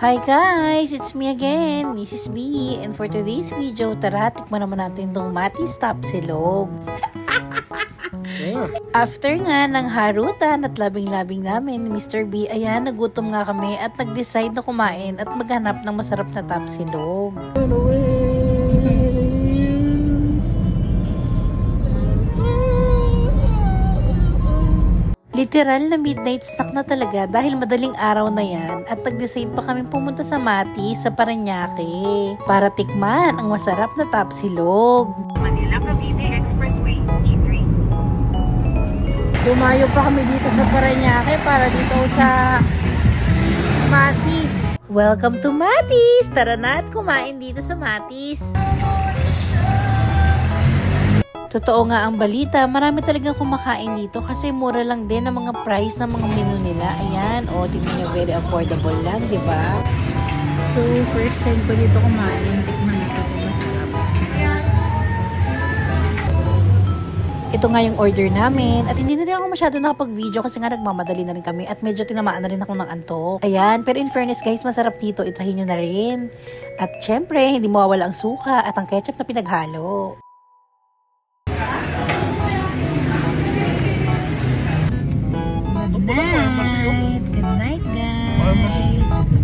Hi guys! It's me again, Mrs. B. And for today's video, tara, tikman naman natin itong Matis Tapsilog. After nga ng harutan at labing-labing namin ni Mr. B, ayan, nagutom nga kami at nag-decide na kumain at maghanap ng masarap na tapsilog. Literal na midnight snack na talaga dahil madaling araw na yan at nag-decide pa kami pumunta sa Matis sa Parañaque para tikman ang masarap na tapsilog. Manila-Cavite Expressway, E3. Dumayo pa kami dito sa Parañaque para dito sa Matis. Welcome to Matis! Tara na at kumain dito sa Matis. Totoo nga ang balita, marami talagang kumakain dito kasi mura lang din ang mga price ng mga menu nila. Ayan, o, tingnan nyo, very affordable lang, di ba? So, first time ko dito kumain. Tikman na ito, masarap. Ito nga yung order namin at hindi na rin ako masyado nakapag-video kasi nga nagmamadali na rin kami at medyo tinamaan na rin ako ng antok. Ayan, pero in fairness guys, masarap dito, itrahin nyo na rin. At syempre, hindi mawawala ang suka at ang ketchup na pinaghalo. Good night! Good night, guys!